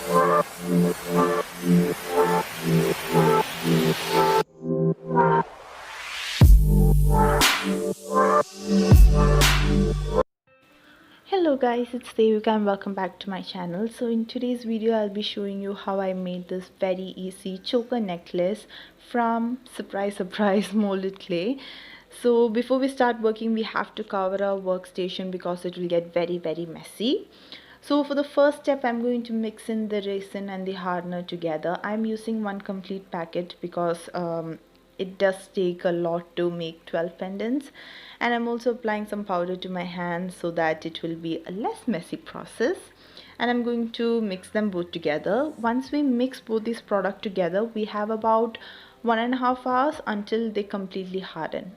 Hello guys, it's Devika and welcome back to my channel. So in today's video I'll be showing you how I made this very easy choker necklace from surprise molded clay. So before we start working, we have to cover our workstation because it will get very messy. So for the first step, I'm going to mix in the resin and the hardener together. I'm using one complete packet because it does take a lot to make 12 pendants, and I'm also applying some powder to my hands so that it will be a less messy process. And I'm going to mix them both together. Once we mix both these products together, we have about 1.5 hours until they completely harden.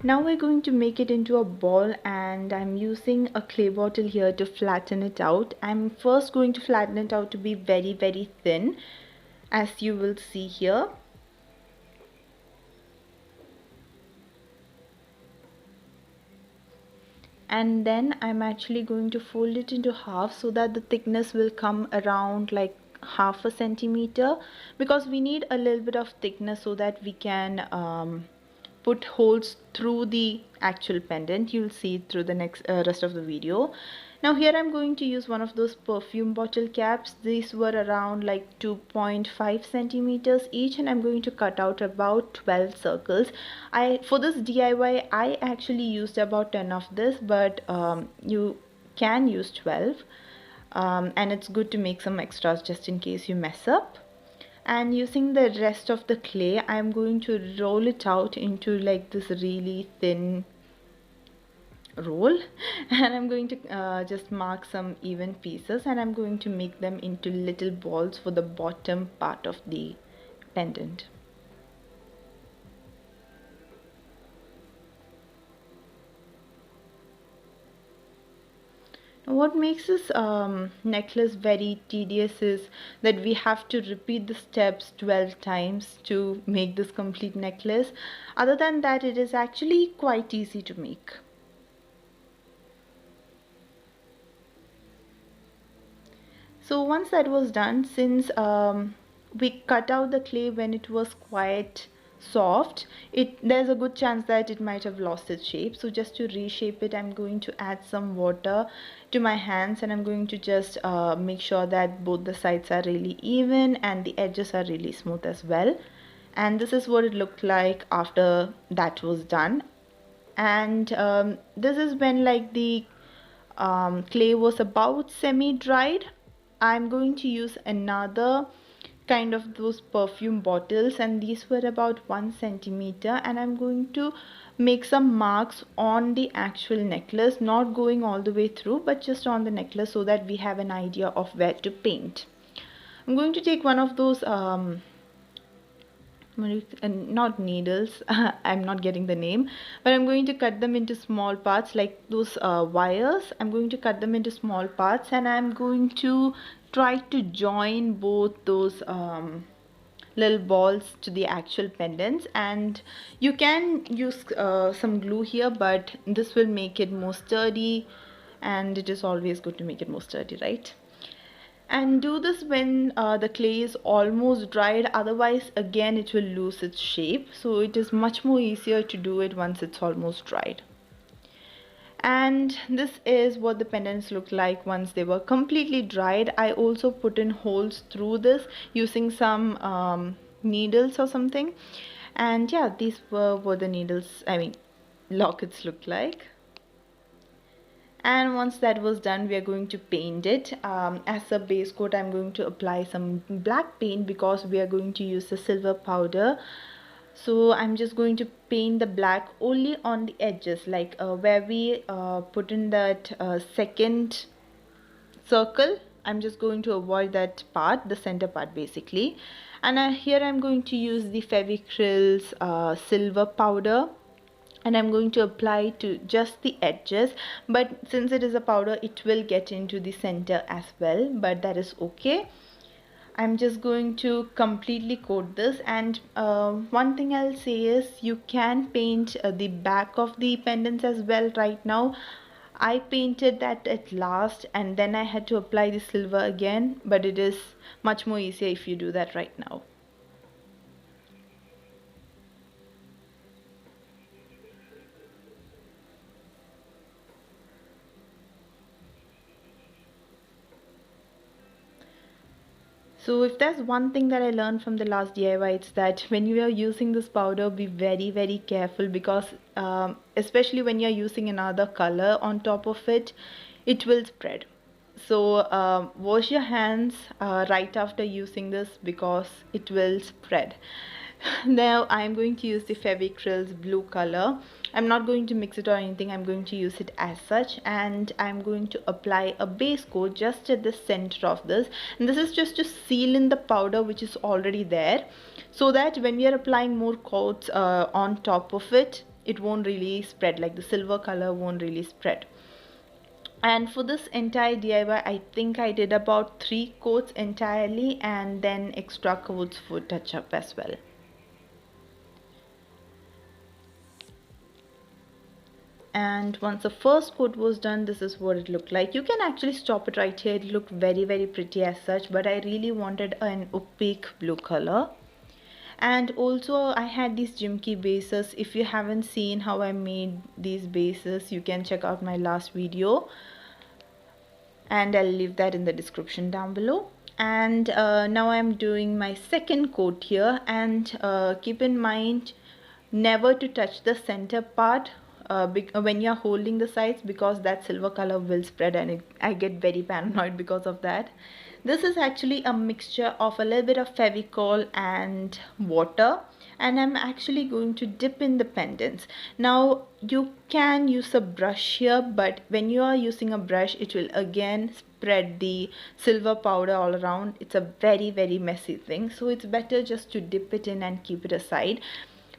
Now we're going to make it into a ball, and I'm using a clay bottle here to flatten it out. I'm first going to flatten it out to be very thin, as you will see here. And then I'm actually going to fold it into half so that the thickness will come around like half a centimeter, because we need a little bit of thickness so that we can put holes through the actual pendant. You'll see it through the next rest of the video. Now here I'm going to use one of those perfume bottle caps. These were around like 2.5 centimeters each, and I'm going to cut out about 12 circles. For this DIY I actually used about 10 of this, but you can use 12, and it's good to make some extras just in case you mess up. And using the rest of the clay, I'm going to roll it out into like this really thin roll, and I'm going to just mark some even pieces, and I'm going to make them into little balls for the bottom part of the pendant. What makes this necklace very tedious is that we have to repeat the steps 12 times to make this complete necklace. Other than that, it is actually quite easy to make. So once that was done, since we cut out the clay when it was quite soft, there's a good chance that it might have lost its shape. So just to reshape it, I'm going to add some water to my hands, and I'm going to just make sure that both the sides are really even and the edges are really smooth as well. And this is what it looked like after that was done. And this is when like the clay was about semi-dried. I'm going to use another kind of those perfume bottles, and these were about 1 centimeter, and I'm going to make some marks on the actual necklace, not going all the way through but just on the necklace, so that we have an idea of where to paint. I'm going to take one of those not needles, I'm not getting the name, but I'm going to cut them into small parts like those wires. I'm going to cut them into small parts, and I'm going to try to join both those little balls to the actual pendants. And you can use some glue here, but this will make it more sturdy, and it is always good to make it more sturdy, right? And do this when the clay is almost dried, otherwise again it will lose its shape. So it is much more easier to do it once it's almost dried. And this is what the pendants look like once they were completely dried. I also put in holes through this using some needles or something, and yeah, these were what the needles, I mean lockets, look like. And once that was done, we are going to paint it. As a base coat, I'm going to apply some black paint because we are going to use the silver powder. So I'm just going to paint the black only on the edges, like where we put in that second circle. I'm just going to avoid that part, the center part basically. And here I'm going to use the Fevikryl's silver powder, and I'm going to apply to just the edges, but since it is a powder, it will get into the center as well, but that is okay. I'm just going to completely coat this, and one thing I'll say is you can paint the back of the pendants as well. Right now I painted that at last and then I had to apply the silver again, but it is much more easier if you do that right now. So if there's one thing that I learned from the last DIY, it's that when you are using this powder, be very, very careful, because especially when you're using another color on top of it, it will spread. So wash your hands right after using this because it will spread. Now I'm going to use the Fevikryl's blue color. I'm not going to mix it or anything, I'm going to use it as such, and I'm going to apply a base coat just at the center of this, and this is just to seal in the powder which is already there, so that when we are applying more coats on top of it, it won't really spread, like the silver color won't really spread. And for this entire DIY, I think I did about 3 coats entirely and then extra coats for touch up as well. And once the first coat was done, this is what it looked like. You can actually stop it right here, it looked very, very pretty as such, but I really wanted an opaque blue color. And also I had these Jimki bases. If you haven't seen how I made these bases, you can check out my last video, and I'll leave that in the description down below. And now I'm doing my second coat here, and keep in mind never to touch the center part when you're holding the sides, because that silver color will spread, and I get very paranoid because of that. This is actually a mixture of a little bit of Fevicol and water, and I'm actually going to dip in the pendants. Now you can use a brush here, but when you are using a brush, it will again spread the silver powder all around. It's a very, very messy thing, so it's better just to dip it in and keep it aside.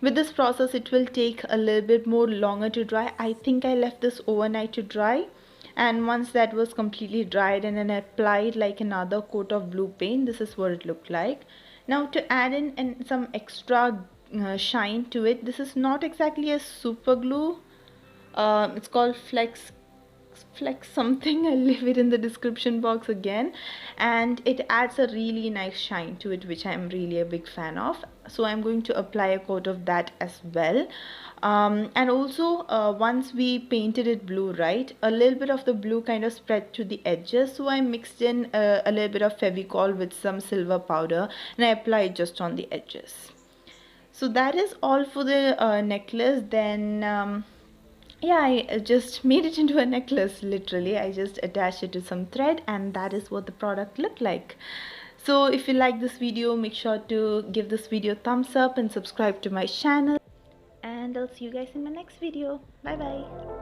With this process, it will take a little bit more longer to dry. I think I left this overnight to dry, and once that was completely dried and then I applied like another coat of blue paint, this is what it looked like. Now to add in some extra shine to it, this is not exactly a super glue, it's called flex something. I'll leave it in the description box again, and it adds a really nice shine to it, which I'm really a big fan of. So I'm going to apply a coat of that as well. And also once we painted it blue, right, a little bit of the blue kind of spread to the edges, so I mixed in a little bit of Fevicol with some silver powder and I applied just on the edges. So that is all for the necklace. Then yeah, I just made it into a necklace. Literally, I just attached it to some thread, and that is what the product looked like. So if you like this video, make sure to give this video a thumbs up and subscribe to my channel, and I'll see you guys in my next video. Bye bye.